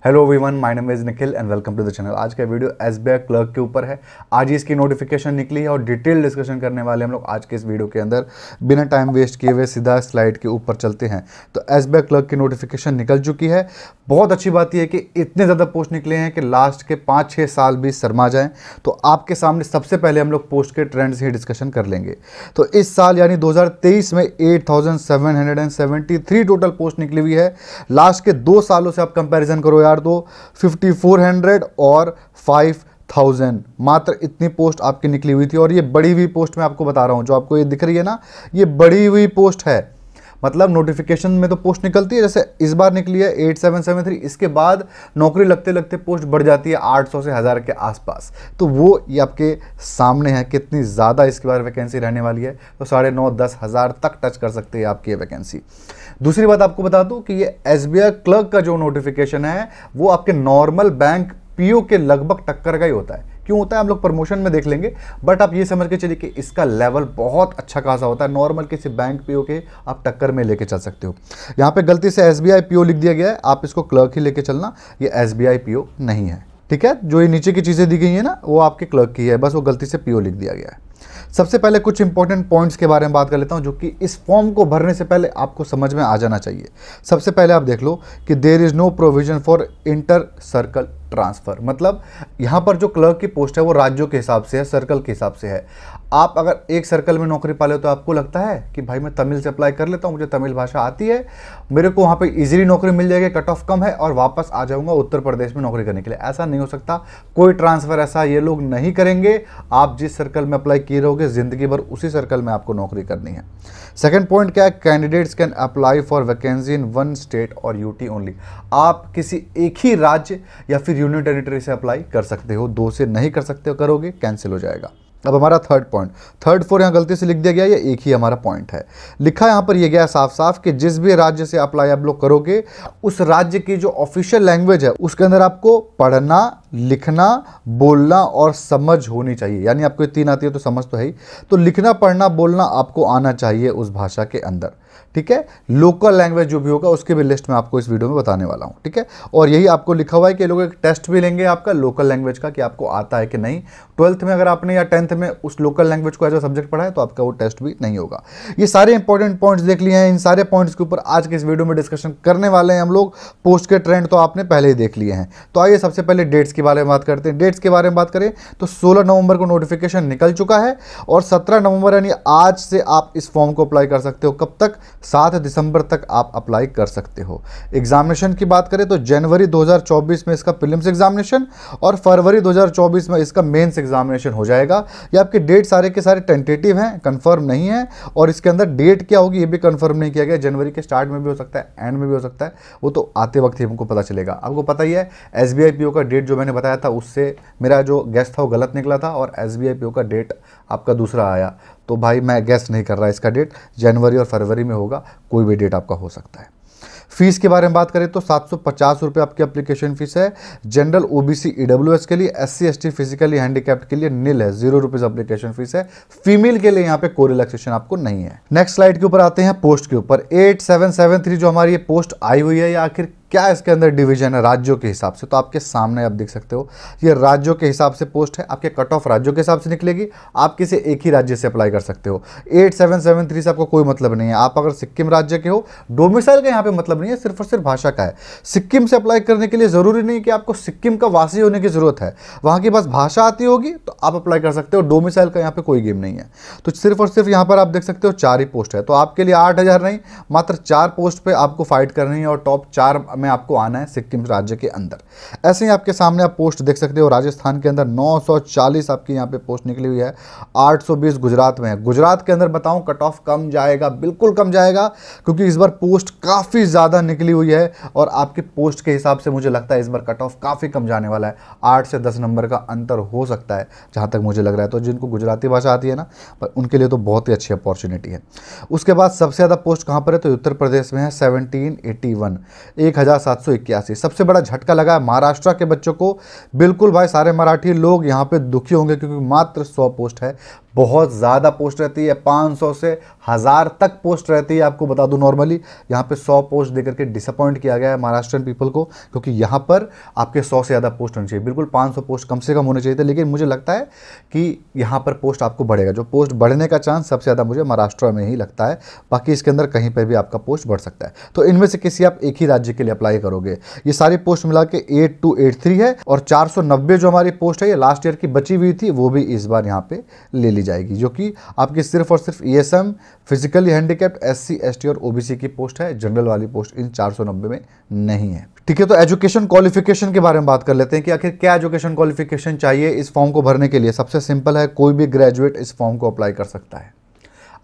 Hello everyone, my name is Nikhil and welcome to the channel. आज का video SBI clerk के ऊपर है। आज ही इसकी नोटिफिकेशन निकली है और डिटेल डिस्कशन करने वाले हम लोग आज के इस वीडियो के अंदर। बिना टाइम वेस्ट किए हुए सीधा स्लाइड के ऊपर चलते हैं। तो एसबीआई क्लर्क की नोटिफिकेशन निकल चुकी है। बहुत अच्छी बात यह है कि इतने ज़्यादा पोस्ट निकले हैं कि लास्ट के 5-6 साल भी शर्मा जाएँ। तो आपके सामने सबसे पहले हम लोग पोस्ट के ट्रेंड्स ही डिस्कशन कर लेंगे। तो इस साल यानी 2023 में 8773 टोटल पोस्ट निकली हुई है। लास्ट के 2 सालों से आप कंपैरिजन करो यार, तो 5400 और 5000 मात्र इतनी पोस्ट आपकी निकली हुई थी। और ये बढ़ी हुई पोस्ट मैं आपको बता रहा हूं, जो आपको ये दिख रही है ना, ये बढ़ी हुई पोस्ट है। मतलब नोटिफिकेशन में तो पोस्ट निकलती है, जैसे इस बार निकली है 8773, इसके बाद नौकरी लगते लगते पोस्ट बढ़ जाती है 800 से 1000 के आसपास। तो वो ये आपके सामने है कितनी ज़्यादा इसके बाद वैकेंसी रहने वाली है। तो 9,500-10 हज़ार तक टच कर सकते हैं आपकी ये वैकेंसी। दूसरी बात आपको बता दूं कि ये एसबीआई क्लर्क का जो नोटिफिकेशन है वो आपके नॉर्मल बैंक पीओ के लगभग टक्कर का ही होता है। क्यों होता है हम लोग प्रमोशन में देख लेंगे, बट आप ये समझ के चलिए कि इसका लेवल बहुत अच्छा खासा होता है। नॉर्मल किसी बैंक पीओ के आप टक्कर में लेके चल सकते हो। यहाँ पे गलती से एसबीआई पीओ लिख दिया गया है, आप इसको क्लर्क ही लेके चलना। ये एसबीआई पीओ नहीं है, ठीक है। जो ये नीचे की चीज़ें दी गई है ना, वो आपके क्लर्क की है, बस वो गलती से पीओ लिख दिया गया है। सबसे पहले कुछ इंपॉर्टेंट पॉइंट्स के बारे में बात कर लेता हूं, जो कि इस फॉर्म को भरने से पहले आपको समझ में आ जाना चाहिए। सबसे पहले आप देख लो कि there is no provision for inter circle transfer. मतलब यहाँ पर जो क्लर्क की पोस्ट है वो राज्यों के हिसाब से है, सर्कल के हिसाब से है। आप अगर एक सर्कल में नौकरी पा ले तो आपको लगता है कि भाई मैं तमिल से अप्लाई कर लेता हूँ, मुझे तमिल भाषा आती है, मेरे को वहाँ पे इजीली नौकरी मिल जाएगी, कट ऑफ कम है और वापस आ जाऊँगा उत्तर प्रदेश में नौकरी करने के लिए। ऐसा नहीं हो सकता, कोई ट्रांसफ़र ऐसा ये लोग नहीं करेंगे। आप जिस सर्कल में अप्लाई किए रहोगे ज़िंदगी भर उसी सर्कल में आपको नौकरी करनी है। सेकेंड पॉइंट क्या है, candidates can apply for vacancy in one state और यूटी ओनली। आप किसी एक ही राज्य या फिर यूनियन टेरिटरी से अप्लाई कर सकते हो, 2 से नहीं कर सकते हो, करोगे कैंसिल हो जाएगा। अब हमारा थर्ड पॉइंट, थर्ड फोर यहाँ गलती से लिख दिया गया, ये एक ही हमारा पॉइंट है। लिखा यहाँ पर ये गया साफ साफ कि जिस भी राज्य से अप्लाई आप लोग करोगे, उस राज्य की जो ऑफिशियल लैंग्वेज है उसके अंदर आपको पढ़ना, लिखना, बोलना और समझ होनी चाहिए। यानी आपको 3 आती है तो समझ तो है ही, तो लिखना, पढ़ना, बोलना आपको आना चाहिए उस भाषा के अंदर, ठीक है। लोकल लैंग्वेज जो भी होगा उसके भी लिस्ट में आपको इस वीडियो में बताने वाला हूँ, ठीक है। और यही आपको लिखा हुआ है कि लोग एक टेस्ट भी लेंगे आपका लोकल लैंग्वेज का, कि आपको आता है कि नहीं। 12th में अगर आपने या 10th में उस लोकल लैंग्वेज को एज अ सब्जेक्ट पढ़ा है तो आपका वो टेस्ट भी नहीं होगा। ये सारे इंपॉर्टेंट पॉइंट्स देख लिए हैं। इन सारे पॉइंट्स के ऊपर आज के इस वीडियो में डिस्कशन करने वाले हैं हम लोग। पोस्ट के ट्रेंड तो आपने पहले ही देख लिए हैं। तो आइए सबसे पहले डेट्स के बारे में बात करते हैं। डेट्स के बारे में बात करें तो 16 नवंबर को नोटिफिकेशन निकल चुका है और 17 नवंबर यानी आज से आप इस फॉर्म को अप्लाई कर सकते हो। कब तक? 7 दिसंबर तक आप अप्लाई कर सकते हो। एग्जामिनेशन की बात करें तो जनवरी 2024 में इसका प्रीलिम्स एग्जामिनेशन और फरवरी 2024 में इसका मेंस एग्जामिनेशन हो जाएगा। ये आपके डेट सारे के सारे टेंटेटिव हैं, कंफर्म नहीं है। और इसके अंदर डेट क्या होगी ये भी कंफर्म नहीं किया गया। जनवरी के स्टार्ट में भी हो सकता है, एंड में भी हो सकता है, वो तो आते वक्त ही हमको पता चलेगा। आपको पता ही है एसबीआई पीओ का डेट जो मैंने बताया था उससे मेरा जो गेस था वो गलत निकला था और एसबीआई पीओ का डेट आपका दूसरा आया। तो भाई मैं गेस नहीं कर रहा, इसका डेट जनवरी और फरवरी में होगा, कोई भी डेट आपका हो सकता है। फीस के बारे में बात करें तो 750 रुपये आपकी एप्लीकेशन फीस है। जनरल, ओबीसी, ईडब्ल्यूएस के लिए, एससी एसटी, फिजिकली हैंडीकैप्ड के लिए निल है, 0 रुपीज़ एप्लीकेशन फीस है। फीमेल के लिए यहाँ पे कोई रिलैक्सेशन आपको नहीं है। नेक्स्ट स्लाइड के ऊपर आते हैं, पोस्ट के ऊपर 8773 जो हमारी ये पोस्ट आई हुई है, या आखिर क्या इसके अंदर डिवीजन है राज्यों के हिसाब से, तो आपके सामने आप देख सकते हो ये राज्यों के हिसाब से पोस्ट है। आपके कट ऑफ राज्यों के हिसाब से निकलेगी, आप किसी एक ही राज्य से अप्लाई कर सकते हो। 8773 से आपको कोई मतलब नहीं है। आप अगर सिक्किम राज्य के हो, डोमिसाइल का यहाँ पे मतलब नहीं है, सिर्फ और सिर्फ भाषा का है। सिक्किम से अप्लाई करने के लिए ज़रूरी नहीं कि आपको सिक्किम का वासी होने की ज़रूरत है, वहाँ की बस भाषा आती होगी तो आप अप्लाई कर सकते हो। डोमिसाइल का यहाँ पे कोई गेम नहीं है। तो सिर्फ और सिर्फ यहाँ पर आप देख सकते हो 4 ही पोस्ट है। तो आपके लिए 8000 नहीं, मात्र 4 पोस्ट पर आपको फाइट करनी है और टॉप 4 में आपको आना है सिक्किम राज्य के अंदर। ऐसे ही आपके सामने आप पोस्ट देख सकते हो। राजस्थान के अंदर 940 आपकी यहाँ पे पोस्ट निकली हुई है, 820 गुजरात में है। गुजरात के अंदर बताऊं कट ऑफ कम जाएगा, बिल्कुल कम जाएगा, क्योंकि इस बार पोस्ट काफ़ी ज़्यादा निकली हुई है और आपकी पोस्ट के हिसाब से मुझे लगता है इस बार कट ऑफ काफ़ी कम जाने वाला है। 8 से 10 नंबर का अंतर हो सकता है जहाँ तक मुझे लग रहा है। तो जिनको गुजराती भाषा आती है ना, पर उनके लिए तो बहुत ही अच्छी अपॉर्चुनिटी है। उसके बाद सबसे ज़्यादा पोस्ट कहाँ पर है तो उत्तर प्रदेश में है, 1781, 1781। सबसे बड़ा झटका लगा है महाराष्ट्र के बच्चों को। बिल्कुल भाई, सारे मराठी लोग यहाँ पे दुखी होंगे क्योंकि मात्र 100 पोस्ट है। बहुत ज़्यादा पोस्ट रहती है, 500 से 1000 तक पोस्ट रहती है। आपको बता दूं नॉर्मली यहाँ पे 100 पोस्ट देकर के डिसअपॉइंट किया गया है महाराष्ट्रियन पीपल को, क्योंकि यहाँ पर आपके 100 से ज़्यादा पोस्ट होनी चाहिए। बिल्कुल 500 पोस्ट कम से कम होने चाहिए थे, लेकिन मुझे लगता है कि यहाँ पर पोस्ट आपको बढ़ेगा। जो पोस्ट बढ़ने का चांस सबसे ज़्यादा मुझे महाराष्ट्र में ही लगता है, बाकी इसके अंदर कहीं पर भी आपका पोस्ट बढ़ सकता है। तो इनमें से किसी आप एक ही राज्य के लिए अप्लाई करोगे। ये सारी पोस्ट मिला के 8283 है, और 490 जो हमारी पोस्ट है ये लास्ट ईयर की बची हुई थी, वो भी इस बार यहाँ पे ले ली जाएगी, जो कि आपकी सिर्फ और सिर्फ ESM, physically handicapped, SC ST और OBC की पोस्ट है। जनरल वाली पोस्ट इन 490 में नहीं है। ठीक है, तो एजुकेशन क्वालिफिकेशन के बारे में बात कर लेते हैं कि आखिर क्या एजुकेशन क्वालिफिकेशन चाहिए इस फॉर्म को भरने के लिए। सबसे सिंपल है, कोई भी ग्रेजुएट इस फॉर्म को अप्लाई कर सकता है।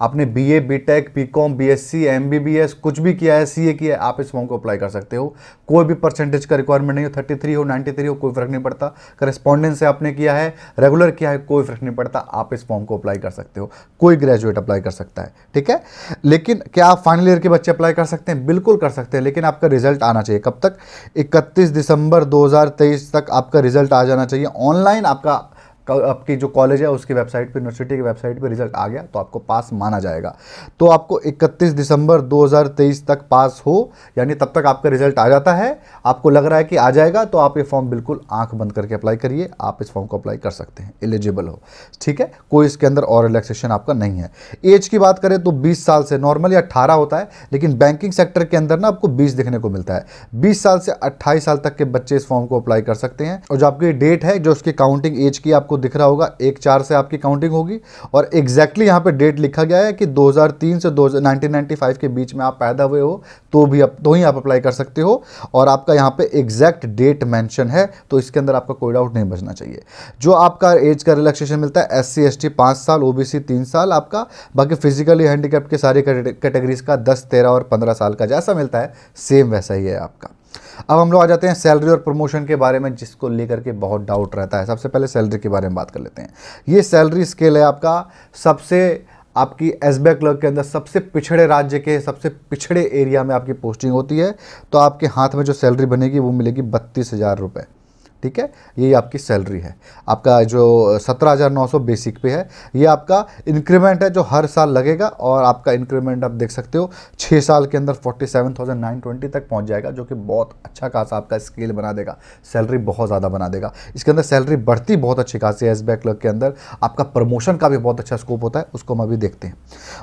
आपने BA BTech BCom BSc MBBS कुछ भी किया है, CA किया है, आप इस फॉर्म को अप्लाई कर सकते हो। कोई भी परसेंटेज का रिक्वायरमेंट नहीं हो, 33 हो 93 हो, कोई फर्क नहीं पड़ता। करस्पॉन्डेंस से आपने किया है, रेगुलर किया है, कोई फर्क नहीं पड़ता, आप इस फॉर्म को अप्लाई कर सकते हो। कोई ग्रेजुएट अप्लाई कर सकता है, ठीक है। लेकिन क्या आप फाइनल ईयर के बच्चे अप्लाई कर सकते हैं? बिल्कुल कर सकते हैं, लेकिन आपका रिजल्ट आना चाहिए कब तक? 31 दिसंबर 2023 तक आपका रिजल्ट आ जाना चाहिए। ऑनलाइन आपकी जो कॉलेज है उसकी वेबसाइट पे, यूनिवर्सिटी की वेबसाइट पे रिजल्ट आ गया तो आपको पास माना जाएगा। तो आपको 31 दिसंबर 2023 तक पास हो, यानी तब तक आपका रिजल्ट आ जाता है, आपको लग रहा है कि आ जाएगा, तो आप ये फॉर्म बिल्कुल आंख बंद करके अप्लाई करिए। आप इस फॉर्म को अप्लाई कर सकते हैं, एलिजिबल हो, ठीक है। कोई इसके अंदर और रिलैक्सेशन आपका नहीं है। एज की बात करें तो 20 साल से, नॉर्मली 18 होता है, लेकिन बैंकिंग सेक्टर के अंदर ना आपको 20 देखने को मिलता है। 20 साल से 28 साल तक के बच्चे इस फॉर्म को अप्लाई कर सकते हैं। और जो आपकी डेट है, जो उसकी काउंटिंग एज की आपको दिख रहा होगा, 1/4 से आपकी काउंटिंग होगी। और एग्जैक्टली यहाँ पे डेट लिखा गया है कि 2003 से 1995 के बीच में आप पैदा हुए हो तो ही आप अप्लाई कर सकते हो। और आपका यहाँ पे एग्जैक्ट डेट मेंशन है, तो इसके अंदर आपका कोई डाउट नहीं बचना चाहिए। जो आपका एज का रिलैक्सेशन मिलता है, SC ST 5 साल, OBC 3 साल आपका, बाकी फिजिकली हैंडीकैप्ड के सारे कैटेगरीज का 10, 13 और 15 साल का जैसा मिलता है, सेम वैसा ही है आपका। अब हम लोग आ जाते हैं सैलरी और प्रमोशन के बारे में, जिसको लेकर के बहुत डाउट रहता है। सबसे पहले सैलरी के बारे में बात कर लेते हैं। ये सैलरी स्केल है आपका, सबसे आपकी SBI क्लर्क के अंदर सबसे पिछड़े राज्य के सबसे पिछड़े एरिया में आपकी पोस्टिंग होती है, तो आपके हाथ में जो सैलरी बनेगी वो मिलेगी 32,000 रुपये, ठीक है। यही आपकी सैलरी है। आपका जो 17,900 बेसिक पे है, ये आपका इंक्रीमेंट है जो हर साल लगेगा, और आपका इंक्रीमेंट आप देख सकते हो 6 साल के अंदर 47,920 तक पहुंच जाएगा, जो कि बहुत अच्छा खासा आपका स्केल बना देगा, सैलरी बहुत ज़्यादा बना देगा। इसके अंदर सैलरी बढ़ती बहुत अच्छी खासी है। SBI क्लर्क के अंदर आपका प्रमोशन का भी बहुत अच्छा स्कोप होता है, उसको हम अभी देखते हैं।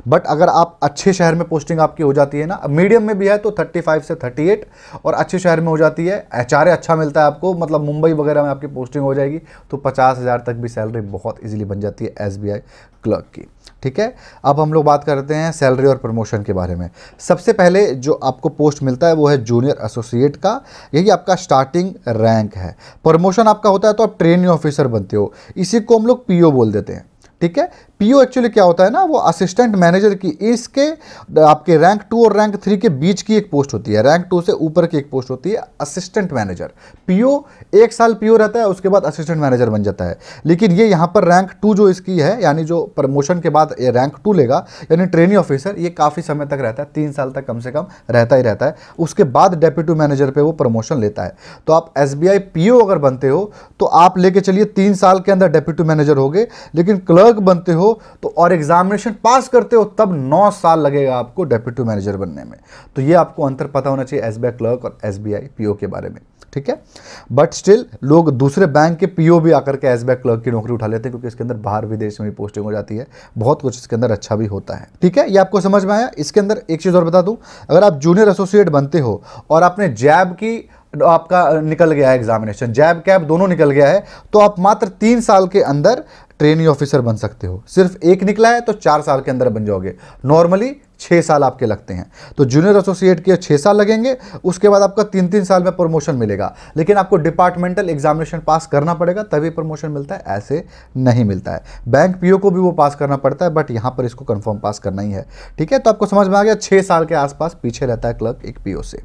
बट अगर आप अच्छे शहर में पोस्टिंग आपकी हो जाती है ना, मीडियम में भी है तो 35 से 38, और अच्छे शहर में हो जाती है, HRA अच्छा मिलता है आपको, मतलब मुंबई वगैरह में आपकी पोस्टिंग हो जाएगी, तो 50,000 तक भी सैलरी बहुत इजीली बन जाती है SBI क्लर्क की, ठीक है। अब हम लोग बात करते हैं सैलरी और प्रमोशन के बारे में। सबसे पहले जो आपको पोस्ट मिलता है वो है जूनियर एसोसिएट का, यही आपका स्टार्टिंग रैंक है। प्रमोशन आपका होता है तो आप ट्रेनिंग ऑफिसर बनते हो, इसी को हम लोग PO बोल देते हैं, ठीक है। PO एक्चुअली क्या होता है ना, वो असिस्टेंट मैनेजर की, इसके आपके रैंक 2 और रैंक 3 के बीच की एक पोस्ट होती है। रैंक 2 से ऊपर की एक पोस्ट होती है असिस्टेंट मैनेजर। PO 1 साल PO रहता है, उसके बाद असिस्टेंट मैनेजर बन जाता है। लेकिन ये यहाँ पर रैंक 2 जो इसकी है, यानी जो प्रमोशन के बाद ये रैंक 2 लेगा, यानी ट्रेनिंग ऑफिसर, ये काफ़ी समय तक रहता है, 3 साल तक कम से कम रहता ही रहता है। उसके बाद डेप्यूटी मैनेजर पे वो प्रमोशन लेता है। तो आप SBI PO अगर बनते हो तो आप लेके चलिए 3 साल के अंदर डेप्यूटी मैनेजर हो गए, लेकिन क्लर्क बनते हो तो और एग्जामिनेशन पास करते हो तब 9 साल लगेगा आपको डेप्यूटी मैनेजर बनने में। तो ये आपको अंतर पता होना चाहिए SBI क्लर्क और SBI PO के बारे में, ठीक है। बट स्टिल लोग दूसरे बैंक के PO भी आकर के SBI क्लर्क की नौकरी उठा लेते हैं, क्योंकि इसके अंदर बाहर विदेश में भी पोस्टिंग हो जाती है, बहुत कुछ इसके अंदर अच्छा भी होता है, ठीक है। ये आपको समझ में आया। इसके अंदर एक चीज़ और बता दूं, अगर आप जूनियर एसोसिएट बनते हो और आपने जैब की आपका निकल गया है एग्जामिनेशन, जैब कैब दोनों निकल गया है, तो आप मात्र 3 साल के अंदर ट्रेनिंग ऑफिसर बन सकते हो। सिर्फ एक निकला है तो 4 साल के अंदर बन जाओगे। नॉर्मली 6 साल आपके लगते हैं, तो जूनियर एसोसिएट के 6 साल लगेंगे, उसके बाद आपका 3-3 साल में प्रमोशन मिलेगा। लेकिन आपको डिपार्टमेंटल एग्जामिनेशन पास करना पड़ेगा तभी प्रमोशन मिलता है, ऐसे नहीं मिलता है। बैंक PO को भी वो पास करना पड़ता है, बट यहाँ पर इसको कंफर्म पास करना ही है, ठीक है। तो आपको समझ में आ गया, 6 साल के आसपास पीछे रहता है क्लर्क एक PO से।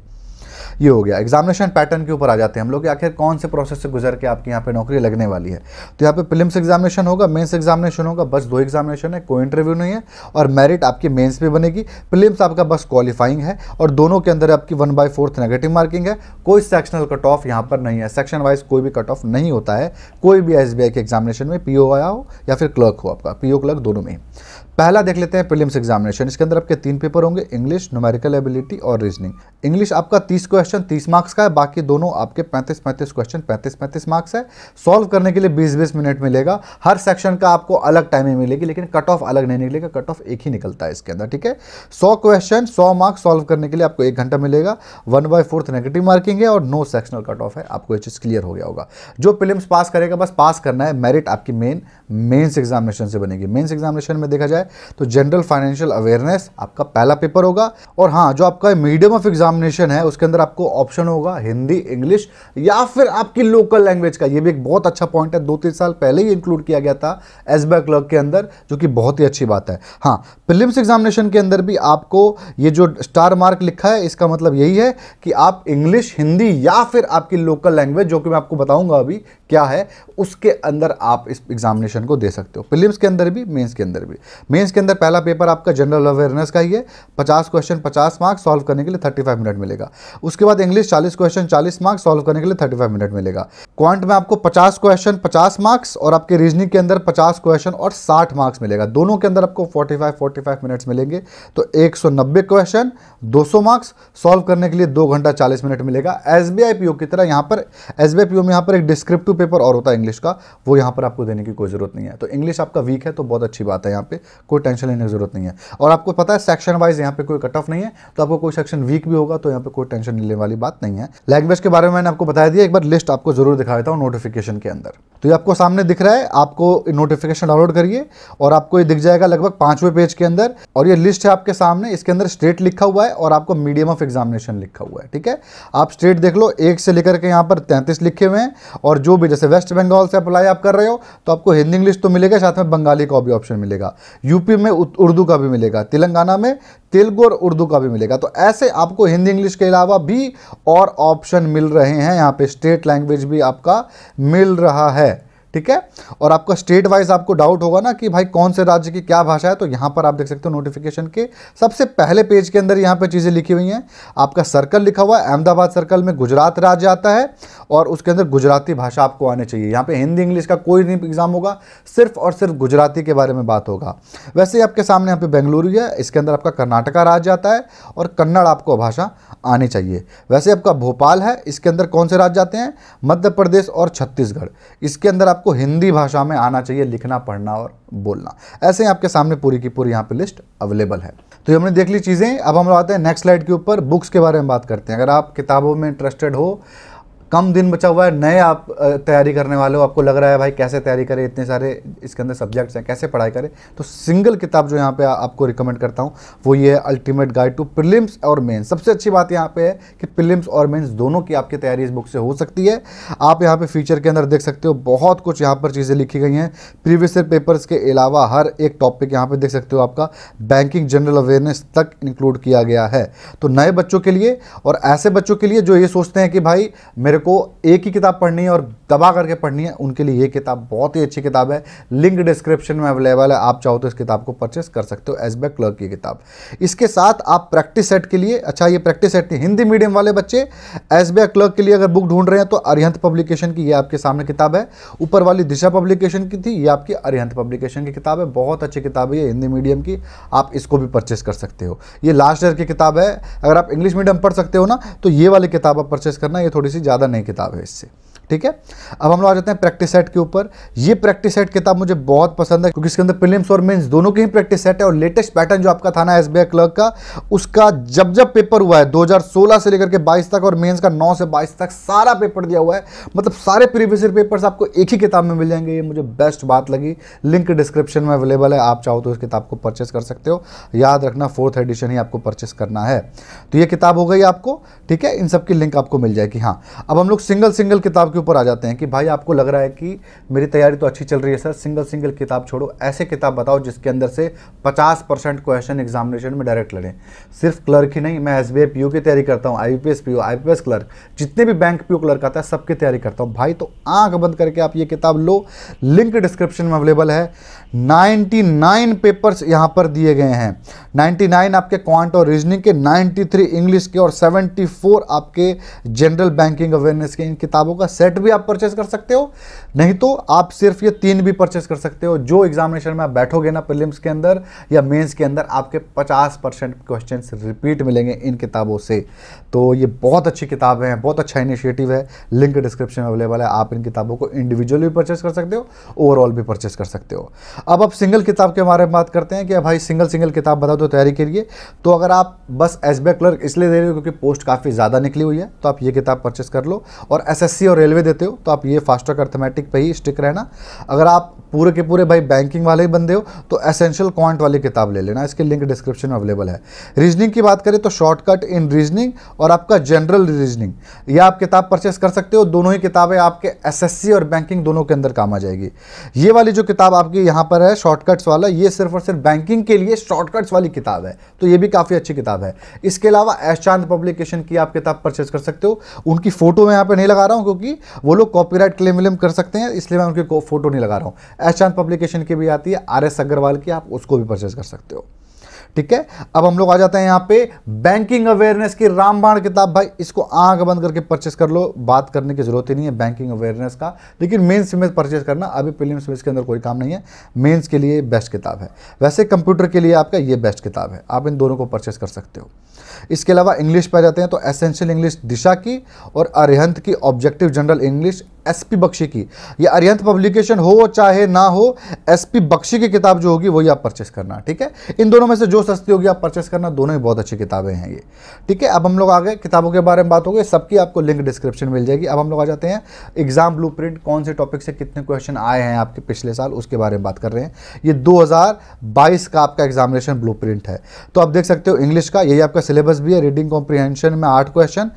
ये हो गया। एग्जामिनेशन पैटर्न के ऊपर आ जाते हैं हम लोग कि आखिर कौन से प्रोसेस से गुजर के आपकी यहाँ पे नौकरी लगने वाली है। तो यहाँ पे प्रीलिम्स एग्जामिनेशन होगा, मेंस एग्जामिनेशन होगा, बस 2 एग्जामिनेशन है, कोई इंटरव्यू नहीं है, और मेरिट आपकी मेंस पे बनेगी। प्रीलिम्स आपका बस क्वालिफाइंग है और दोनों के अंदर आपकी 1/4 नेगेटिव मार्किंग है। कोई सेक्शनल कट ऑफ यहाँ पर नहीं है, सेक्शन वाइज कोई भी कट ऑफ नहीं होता है कोई भी एसबीआई के एग्जामिनेशन में, पीओ आया हो या फिर क्लर्क हो, आपका पीओ क्लर्क दोनों में। पहला देख लेते हैं प्रीलिम्स एग्जामिनेशन। इसके अंदर आपके 3 पेपर होंगे, इंग्लिश, न्यूमेरिकल एबिलिटी और रीजनिंग। इंग्लिश आपका 30 क्वेश्चन 30 मार्क्स का है, बाकी दोनों आपके 35-35 क्वेश्चन 35-35 मार्क्स है। सॉल्व करने के लिए 20-20 मिनट मिलेगा। हर सेक्शन का आपको अलग टाइमिंग मिलेगी, लेकिन कट ऑफ अलग नहीं निकलेगा, कट ऑफ एक ही निकलता है इसके अंदर, ठीक है। 100 क्वेश्चन 100 मार्क्स सॉल्व करने के लिए आपको 1 घंटा मिलेगा। 1/4 नेगेटिव मार्किंग है और नो सेक्शनल कट ऑफ है। आपको ये चीज़ क्लियर हो गया होगा। जो प्रीलिम्स पास करेगा बस पास करना है, मेरिट आपकी मेंस एग्जामिनेशन से बनेगी। मेंस एग्जामिनेशन में देखा जाए तो जनरल फाइनेंशियल अवेयरनेस आपका पहला पेपर होगा। और हाँ, जो आपका मीडियम ऑफ एग्जामिनेशन है उसके अंदर आपको ऑप्शन होगा हिंदी, इंग्लिश या फिर आपकी लोकल लैंग्वेज का। ये भी एक बहुत अच्छा पॉइंट है, 2-3 साल पहले ही इंक्लूड किया गया था एसबीआई क्लर्क के अंदर, जो कि बहुत ही अच्छी बात है। हाँ, प्रीलिम्स एग्जामिनेशन के अंदर भी आपको ये जो स्टार मार्क लिखा है इसका मतलब यही है कि आप इंग्लिश, हिंदी या फिर आपकी लोकल लैंग्वेज, जो कि मैं आपको बताऊंगा अभी क्या है, उसके अंदर आप इस एग्जामिनेशन को दे सकते हो। प्रीलिम्स के अंदर भी, मेंस के अंदर भी। मेंस के अंदर पहला पेपर आपका जनरल अवेयरनेस का ही है, 50 क्वेश्चन 50 मार्क्स, सॉल्व करने के लिए 35 मिनट मिलेगा। उसके बाद इंग्लिश 40 क्वेश्चन 40 मार्क्स, सॉल्व करने के लिए 35 मिनट मिलेगा। क्वांट में आपको 50 क्वेश्चन 50 मार्क्स और आपके रीजनिंग के अंदर 50 क्वेश्चन और 60 मार्क्स मिलेगा। दोनों के अंदर आपको 45 मिनट्स मिलेंगे। तो 190 क्वेश्चन 200 मार्क्स, सॉल्व करने के लिए 2 घंटा 40 मिनट मिलेगा। एसबीआई पीओ की तरह यहाँ पर एसबीआई पीओ में यहाँ पर एक डिस्क्रिप्टिव पेपर और होता है इंग्लिश का, वो यहाँ पर आपको देने की कोई जरूरत नहीं है। तो इंग्लिश आपका वीक है तो बहुत अच्छी बात है, यहाँ पे कोई टेंशन लेने की जरूरत नहीं है। और आपको पता है सेक्शन वाइज यहाँ पे कोई कट ऑफ नहीं है, तो आपको कोई सेक्शन वीक भी होगा तो यहाँ पे कोई टेंशन लेने वाली बात नहीं है। लैंग्वेज के बारे में मैंने आपको बताया दिया, एक बार लिस्ट आपको जरूर दिखा देता हूँ नोटिफिकेशन के अंदर। तो ये आपको सामने दिख रहा है, आपको नोटिफिकेशन डाउनलोड करिए और आपको ये दिख जाएगा लगभग 5वें पेज के अंदर। और ये लिस्ट है आपके सामने, इसके अंदर स्टेट लिखा हुआ है और आपको मीडियम ऑफ एग्जामिनेशन लिखा हुआ है, ठीक है। आप स्टेट देख लो, 1 से लेकर के यहाँ पर 33 लिखे हुए हैं। और जो भी जैसे वेस्ट बंगाल से अप्लाई आप कर रहे हो तो आपको हिंदी इंग्लिश तो मिलेगा, साथ में बंगाली का भी ऑप्शन मिलेगा। यूपी में उर्दू का भी मिलेगा, तेलंगाना में तेलुगु और उर्दू का भी मिलेगा। तो ऐसे आपको हिंदी इंग्लिश के अलावा भी और ऑप्शन मिल रहे हैं। यहाँ पे स्टेट लैंग्वेज भी आपका मिल रहा है, ठीक है। और आपका स्टेट वाइज आपको डाउट होगा ना कि भाई कौन से राज्य की क्या भाषा है, तो यहाँ पर आप देख सकते हो नोटिफिकेशन के सबसे पहले पेज के अंदर यहाँ पे चीज़ें लिखी हुई हैं। आपका सर्कल लिखा हुआ है, अहमदाबाद सर्कल में गुजरात राज्य आता है और उसके अंदर गुजराती भाषा आपको आनी चाहिए। यहाँ पे हिंदी इंग्लिश का कोई नहीं एग्जाम होगा, सिर्फ और सिर्फ गुजराती के बारे में बात होगा। वैसे ही आपके सामने यहाँ पे बेंगलुरु है, इसके अंदर आपका कर्नाटका राज्य आता है और कन्नड़ आपको भाषा आनी चाहिए। वैसे आपका भोपाल है, इसके अंदर कौन से राज्य आते हैं, मध्य प्रदेश और छत्तीसगढ़। इसके अंदर आपको हिंदी भाषा में आना चाहिए, लिखना, पढ़ना और बोलना। ऐसे ही आपके सामने पूरी की पूरी यहाँ पे लिस्ट अवेलेबल है। तो हमने देख ली चीज़ें। अब हम लोग आते हैं नेक्स्ट स्लाइड के ऊपर, बुक्स के बारे में बात करते हैं। अगर आप किताबों में इंटरेस्टेड हो, कम दिन बचा हुआ है, नए आप तैयारी करने वाले हो, आपको लग रहा है भाई कैसे तैयारी करें, इतने सारे इसके अंदर सब्जेक्ट्स हैं, कैसे पढ़ाई करें, तो सिंगल किताब जो यहाँ पे आपको रिकमेंड करता हूँ वो ये है अल्टीमेट गाइड टू प्रीलिम्स और मेंस। सबसे अच्छी बात यहाँ पे है कि प्रीलिम्स और मेंस दोनों की आपकी तैयारी इस बुक से हो सकती है। आप यहाँ पे फीचर के अंदर देख सकते हो, बहुत कुछ यहाँ पर चीज़ें लिखी गई हैं। प्रीवियस ईयर पेपर्स के अलावा हर एक टॉपिक यहाँ पर देख सकते हो, आपका बैंकिंग जनरल अवेयरनेस तक इंक्लूड किया गया है। तो नए बच्चों के लिए और ऐसे बच्चों के लिए जो ये सोचते हैं कि भाई मेरे को एक ही किताब पढ़नी है और दबा करके पढ़नी है, उनके लिए ये किताब बहुत ही अच्छी किताब है। लिंक डिस्क्रिप्शन में अवेलेबल है, आप चाहो तो इस किताब को परचेस कर सकते हो, एसबीआई क्लर्क की किताब। इसके साथ आप प्रैक्टिस सेट के लिए, अच्छा ये प्रैक्टिस सेट नहीं, हिंदी मीडियम वाले बच्चे एसबीआई क्लर्क के लिए अगर बुक ढूंढ रहे हैं तो अरिहंत पब्लिकेशन की ये आपके सामने किताब है। ऊपर वाली दिशा पब्लिकेशन की थी, ये आपकी अरिहंत पब्लिकेशन की किताब है। बहुत अच्छी किताब है ये हिंदी मीडियम की, आप इसको भी परचेस कर सकते हो। ये लास्ट ईयर की किताब है। अगर आप इंग्लिश मीडियम पढ़ सकते हो ना तो ये वाली किताब आप परचेस करना, ये थोड़ी सी ज़्यादा नई किताब है इससे, ठीक है। अब हम लोग आ जाते हैं प्रैक्टिस सेट के ऊपर। ये प्रैक्टिस सेट किताब मुझे बहुत पसंद है क्योंकि इसके अंदर प्रीलिम्स और मेंस दोनों की ही प्रैक्टिस सेट है। और लेटेस्ट पैटर्न जो आपका था ना एसबीआई क्लर्क का, उसका जब जब पेपर हुआ है 2016 से लेकर के 22 तक और मेंस का 9 से 22 तक सारा पेपर दिया हुआ है। मतलब सारे प्रीवियस ईयर पेपर्स आपको एक ही किताब में मिल जाएंगे। ये मुझे बेस्ट बात लगी। लिंक डिस्क्रिप्शन में अवेलेबल है, आप चाहो तो इस किताब को परचेस कर सकते हो। याद रखना 4th एडिशन ही आपको परचेस करना है। तो ये किताब हो गई आपको, ठीक है। इन सब की लिंक आपको मिल जाएगी। हाँ, अब हम लोग सिंगल किताब के ऊपर आ जाते हैं हैं कि भाई आपको लग रहा है कि मेरी तैयारी तो अच्छी चल रही है सर, सिंगल किताब छोड़ो, ऐसे किताब बताओ जिसके अंदर से 50% क्वेश्चन एग्जामिनेशन में डायरेक्ट लड़ें। सिर्फ क्लर्क ही नहीं, मैं SBI PO की तैयारी करता हूँ, IPS PO, IPS क्लर्क, जितने भी बैंक PO क्लर्क आता है सबकी तैयारी करता हूँ भाई। तो आंख बंद करके आप ये किताब लो, लिंक डिस्क्रिप्शन में अवेलेबल है। 99 पेपर्स यहाँ पर दिए गए हैं, 99 आपके क्वांट और रीजनिंग के, 93 इंग्लिश के और 74 आपके जनरल बैंकिंग अवेयरनेस के। इन किताबों का सेट भी आप परचेस कर सकते हो, नहीं तो आप सिर्फ ये 3 भी परचेस कर सकते हो। जो एग्जामिनेशन में आप बैठोगे ना प्रीलिम्स के अंदर या मेंस के अंदर, आपके 50% क्वेश्चंस रिपीट मिलेंगे इन किताबों से। तो ये बहुत अच्छी किताबें हैं, बहुत अच्छा इनिशिएटिव है, लिंक डिस्क्रिप्शन में अवेलेबल है। आप इन किताबों को इंडिविजुअली भी परचेस कर सकते हो, ओवरऑल भी परचेस कर सकते हो। अब आप सिंगल किताब के बारे में बात करते हैं कि भाई सिंगल किताब बता दो तैयारी के लिए। तो अगर आप बस SBI क्लर्क इसलिए दे रहे हो क्योंकि पोस्ट काफ़ी ज़्यादा निकली हुई है, तो आप ये किताब परचेस कर लो। और SSC और रेलवे देते हो तो आप ये फास्ट ट्रैक अर्थमेटिक पे ही स्टिक रहना। अगर आप पूरे के पूरे भाई बैंकिंग वाले ही बंदे हो तो एसेंशियल क्वांट वाली किताब ले लेना, इसके लिंक डिस्क्रिप्शन में अवेलेबल है। रीजनिंग की बात करें तो शॉर्टकट इन रीजनिंग और आपका जनरल रीजनिंग, यह आप किताब परचेस कर सकते हो। दोनों ही किताबें आपके SSC और बैंकिंग दोनों के अंदर काम आ जाएगी। ये वाली जो किताब आपकी यहाँ पर है शॉर्टकट्स वाला, ये सिर्फ और सिर्फ बैंकिंग के लिए शॉर्टकट्स वाली किताब है, तो ये भी काफ़ी अच्छी किताब है। इसके अलावा एस चांद पब्लिकेशन की आप किताब परचेस कर सकते हो। उनकी फोटो मैं यहाँ पे नहीं लगा रहा हूँ क्योंकि वो लोग कॉपीराइट क्लेम विलेम कर सकते हैं, इसलिए मैं उनकी फोटो नहीं लगा रहा हूँ। एस चांद पब्लिकेशन की भी आती है, RS अग्रवाल की, आप उसको भी परचेस कर सकते हो। ठीक है, अब हम लोग आ जाते हैं यहाँ पे बैंकिंग अवेयरनेस की रामबाण किताब। भाई इसको आंख बंद करके परचेस कर लो, बात करने की जरूरत ही नहीं है बैंकिंग अवेयरनेस का, लेकिन मेंस में परचेस करना, अभी प्रीलिम्स में इसके अंदर कोई काम नहीं है। मेंस के लिए बेस्ट किताब है, वैसे कंप्यूटर के लिए आपका ये बेस्ट किताब है, आप इन दोनों को परचेस कर सकते हो। इसके अलावा इंग्लिश पे जाते हैं तो एसेंशियल इंग्लिश दिशा की और अरिहंत की objective general English SP Bakhshi की। ये अरिहंत पब्लिकेशन हो चाहे ना हो, SP बख्शी की किताब जो होगी वही आप परचेस करना। ठीक है, इन दोनों में से जो सस्ती होगी आप परचेस करना, दोनों ही बहुत अच्छी किताबें हैं ये। ठीक है, अब हम लोग आ गए किताबों के बारे में बात हो गई, सबकी आपको लिंक डिस्क्रिप्शन मिल जाएगी। अब हम लोग आ जाते हैं एग्जाम ब्लूप्रिंट, कौन से टॉपिक से कितने क्वेश्चन आए हैं आपके पिछले साल, उसके बारे में बात कर रहे हैं। ये 2022 का आपका एग्जामिनेशन ब्लूप्रिंट है। तो आप देख सकते हो इंग्लिश का यही आपका सिलेबस भी है। रीडिंग कॉम्प्रिहेंशन में 8 क्वेश्चन,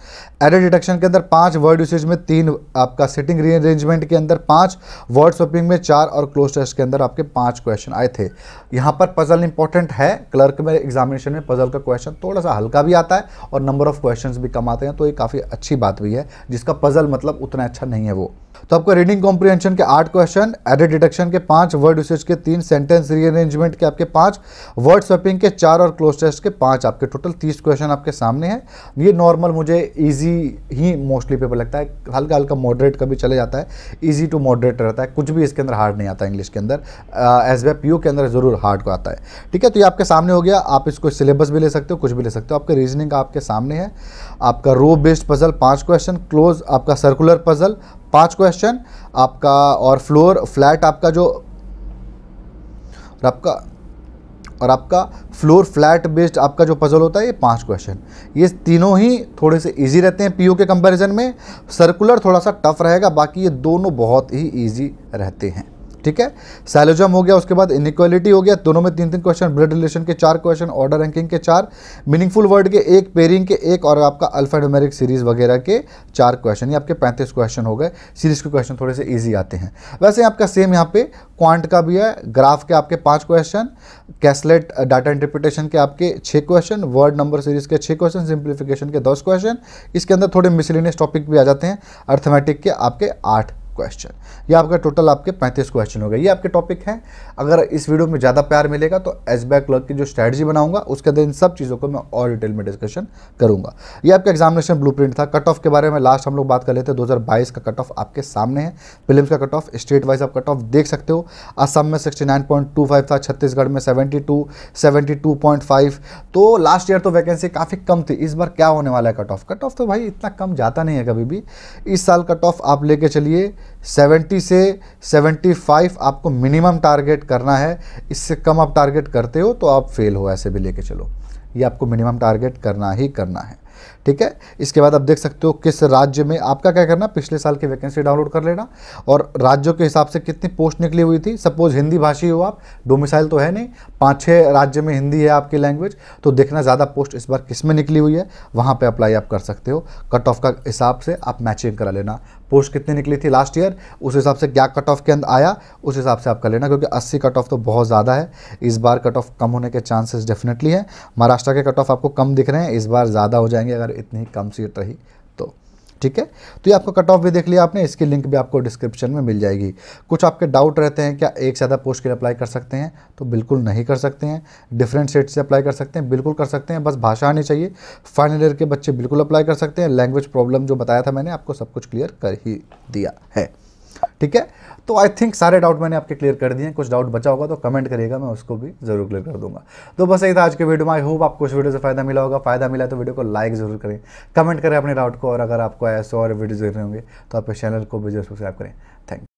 एरर डिटेक्शन के अंदर 5, वर्ड यूसेज में 3, आपका सिटिंग रीअरेंजमेंट के अंदर 5, वर्ड स्वैपिंग में 4 और क्लोज टेस्ट के अंदर आपके 5 क्वेश्चन आए थे। यहाँ पर पजल इंपॉर्टेंट है, क्लर्क में एग्जामिनेशन में पजल का क्वेश्चन थोड़ा सा हल्का भी आता है और नंबर ऑफ क्वेश्चंस भी कम आते हैं, तो ये काफ़ी अच्छी बात भी है। जिसका पजल मतलब उतना अच्छा नहीं है वो। तो आपका रीडिंग कॉम्प्रिहेंशन के 8 क्वेश्चन, एरर डिटेक्शन के 5, वर्ड यूसेज के 3, सेंटेंस रीअरेंजमेंट के आपके 5, वर्ड स्वैपिंग के 4 और क्लोज टेस्ट के 5, आपके टोटल 30 क्वेश्चन आपके सामने हैं। ये नॉर्मल मुझे इजी ही मोस्टली पेपर लगता है, हल्का हल्का मॉडरेट का भी चले जाता है, इजी टू मॉडरेट रहता है, कुछ भी इसके अंदर हार्ड नहीं आता। इंग्लिश के अंदर SBI PO के अंदर जरूर हार्ड को आता है। ठीक है, तो ये आपके सामने हो गया, आप इसको सिलेबस भी ले सकते हो, कुछ भी ले सकते हो। आपके रीजनिंग आपके सामने है, आपका रो बेस्ड पजल 5 क्वेश्चन, क्लोज आपका सर्कुलर पजल 5 क्वेश्चन आपका, और फ्लोर फ्लैट आपका जो और आपका फ्लोर फ्लैट बेस्ड आपका जो पजल होता है ये 5 क्वेश्चन। ये तीनों ही थोड़े से इजी रहते हैं PO के कंपैरिजन में, सर्कुलर थोड़ा सा टफ रहेगा, बाकी ये दोनों बहुत ही इजी रहते हैं। ठीक है, सैलोजम हो गया, उसके बाद इनइक्वालिटी हो गया, दोनों में 3-3 क्वेश्चन, ब्लड रिलेशन के 4 क्वेश्चन, ऑर्डर रैंकिंग के 4, मीनिंगफुल वर्ड के 1, पेयरिंग के 1 और आपका अल्फान्यूमेरिक सीरीज वगैरह के 4 क्वेश्चन। ये आपके 35 क्वेश्चन हो गए। सीरीज के क्वेश्चन थोड़े से इजी आते हैं। वैसे आपका सेम यहाँ पे क्वांट का भी है, ग्राफ के आपके 5 क्वेश्चन, कैसलेट डाटा इंटरप्रिटेशन के आपके 6 क्वेश्चन, वर्ड नंबर सीरीज के 6 क्वेश्चन, सिंप्लीफिकेशन के 10 क्वेश्चन। इसके अंदर थोड़े मिसलेनियस टॉपिक भी आ जाते हैं, अर्थमेटिक के आपके 8 क्वेश्चन। ये आपका टोटल आपके 35 क्वेश्चन हो गए। ये आपके टॉपिक हैं। अगर इस वीडियो में ज़्यादा प्यार मिलेगा तो SBI क्लर्क की जो स्ट्रैटेजी बनाऊंगा उसके अंदर इन सब चीज़ों को मैं और डिटेल में डिस्कशन करूंगा। ये आपका एग्जामिनेशन ब्लूप्रिंट था। कट ऑफ के बारे में लास्ट हम लोग बात कर लेते हैं। 2022 का कट ऑफ आपके सामने है। प्रीलिम्स का कट ऑफ स्टेट वाइज आप कट ऑफ देख सकते हो। असम में 69.25 था, छत्तीसगढ़ में 72, 72.5। तो लास्ट ईयर तो वैकेंसी काफ़ी कम थी। इस बार क्या होने वाला है कट ऑफ तो भाई इतना कम जाता नहीं है कभी भी। इस साल कट ऑफ आप लेके चलिए 70 से 75 आपको मिनिमम टारगेट करना है। इससे कम आप टारगेट करते हो तो आप फेल हो, ऐसे भी लेके चलो। ये आपको मिनिमम टारगेट करना ही करना है। ठीक है। इसके बाद आप देख सकते हो किस राज्य में आपका क्या करना, पिछले साल की वैकेंसी डाउनलोड कर लेना और राज्यों के हिसाब से कितनी पोस्ट निकली हुई थी। सपोज हिंदी भाषी हो आप, डोमिसाइल तो है नहीं, 5-6 राज्य में हिंदी है आपकी लैंग्वेज, तो देखना ज़्यादा पोस्ट इस बार किस में निकली हुई है, वहाँ पे अप्लाई आप कर सकते हो। कट ऑफ का हिसाब से आप मैचिंग करा लेना, पोस्ट कितनी निकली थी लास्ट ईयर, उस हिसाब से क्या कट ऑफ के अंदर आया, उस हिसाब से आप कर लेना, क्योंकि 80 कट ऑफ तो बहुत ज़्यादा है। इस बार कट ऑफ कम होने के चांसेस डेफिनेटली है। महाराष्ट्र के कट ऑफ आपको कम दिख रहे हैं, इस बार ज़्यादा हो जाएंगे अगर इतनी कम सीट रही तो, ठीक है। तो ये आपको कट ऑफ भी देख लिया आपने, इसकी लिंक भी आपको डिस्क्रिप्शन में मिल जाएगी। कुछ आपके डाउट रहते हैं, क्या एक से ज़्यादा पोस्ट के लिए अप्लाई कर सकते हैं, तो बिल्कुल नहीं कर सकते हैं। डिफरेंट स्टेट से अप्लाई कर सकते हैं, बिल्कुल कर सकते हैं, बस भाषा आनी चाहिए। फाइनल ईयर के बच्चे बिल्कुल अप्लाई कर सकते हैं। लैंग्वेज प्रॉब्लम जो बताया था मैंने आपको सब कुछ क्लियर कर ही दिया है, ठीक है। तो आई थिंक सारे डाउट मैंने आपके क्लियर कर दिए हैं। कुछ डाउट बचा होगा तो कमेंट करिएगा, मैं उसको भी जरूर क्लियर कर दूंगा। तो बस यही था आज के वीडियो में। आई होप आपको इस वीडियो से फायदा मिला होगा। फायदा मिला तो वीडियो को लाइक जरूर करें, कमेंट करें अपने डाउट को, और अगर आपको ऐसे और वीडियो देख रहे होंगे तो आप चैनल को भी जरूर सब्सक्राइब करें। Thank you.